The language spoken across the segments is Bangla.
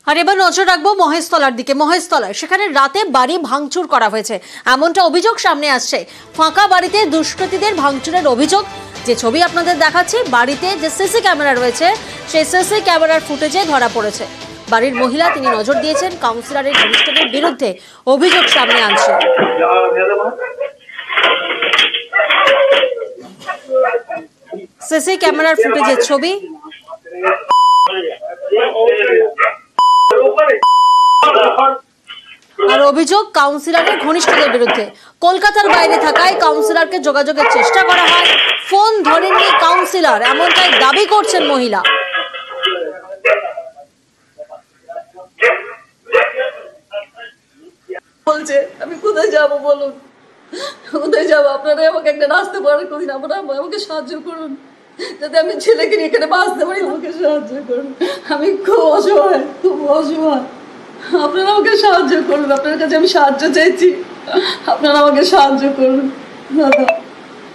আর এবার নজর রাখবো মহেশতলার দিকে। মহেশতলায় সেখানে রাতে বাড়ি ভাঙচুর করা হয়েছে, এমনটা অভিযোগ সামনে আসছে। ফাঁকা বাড়িতে দুষ্কৃতীদের ভাঙচুরের অভিযোগ। যে ছবি আপনাদের দেখাচ্ছি, বাড়িতে যে সিসি ক্যামেরা রয়েছে সেই সিসি ক্যামেরার ফুটেজে ধরা পড়েছে। বাড়ির মহিলা তিনি নজর দিয়েছেন, কাউন্সিলরের ঘনিষ্ঠদের বিরুদ্ধে অভিযোগ সামনে আনছে। সিসি ক্যামেরার ফুটেজের ছবি। আর অভিযোগ কাউন্সিলরের ঘনিষ্ঠদের বিরুদ্ধে। কলকাতার বাইরে থাকায় কাউন্সিলরকে যোগাযোগের চেষ্টা করা হয়, ফোন ধরেননি কাউন্সিলর, এমনটাই দাবি করছেন মহিলা। বলছে আমি কোথায় যাবো বলুন, কোথায় যাবো? আপনারা আমাকে একটা রাস্তা পার করুন, আমাকে সাহায্য করুন যাতে আমি ছেলেকে নিয়ে এখানে বাঁচতে পারি। আমাকে সাহায্য করুন, আমি খুব অসহায়, খুব অসহায়। আপনারা আমাকে সাহায্য করুন, আপনার কাছে আমি সাহায্য চাইছি, আপনারা আমাকে সাহায্য করুন। দাদা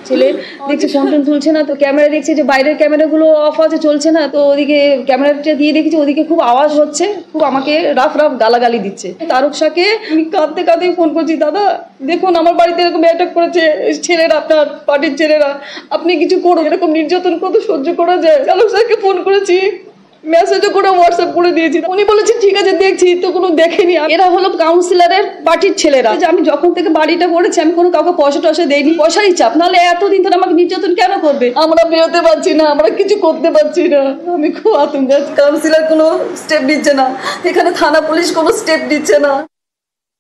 ছেলে দেখছে ফোন টোন তুলছে না, তো ক্যামেরা দেখছে যে বাইরের ক্যামেরাগুলো অফ আছে, চলছে না, তো ওদিকে ক্যামেরাটা দিয়ে দেখেছি ওদিকে খুব আওয়াজ হচ্ছে, খুব আমাকে রাফ গালাগালি দিচ্ছে। তারক শাহকে আমি কাঁদতে কাঁদতেই ফোন করছি, দাদা দেখুন আমার বাড়িতে এরকম অ্যাটাক করেছে ছেলেরা, আপনার পার্টির ছেলেরা, আপনি কিছু করুন, এরকম নির্যাতন কত সহ্য করা যায়। তারক শাহকে ফোন করেছি, মেসেজও করে হোয়াটসঅ্যাপ করে দিয়েছি, উনি বলেছেন ঠিক আছে দেখছি, তো কোনো দেখেনি। এরা হলো কাউন্সিলরের পার্টির ছেলেরা। আমি যখন থেকে বাড়িটা করেছি আমি কোনো কাউকে পয়সা টয়সা দেয়নি, পয়সারই চাপ, নাহলে এতদিন ধরে আমাকে নির্যাতন কেন করবে? আমরা বেরোতে পারছি না, আমরা কিছু করতে পারছি না, আমি খুব আতঙ্কে আছি। কাউন্সিলর কোনো স্টেপ নিচ্ছে না, এখানে থানা পুলিশ কোনো স্টেপ নিচ্ছে না।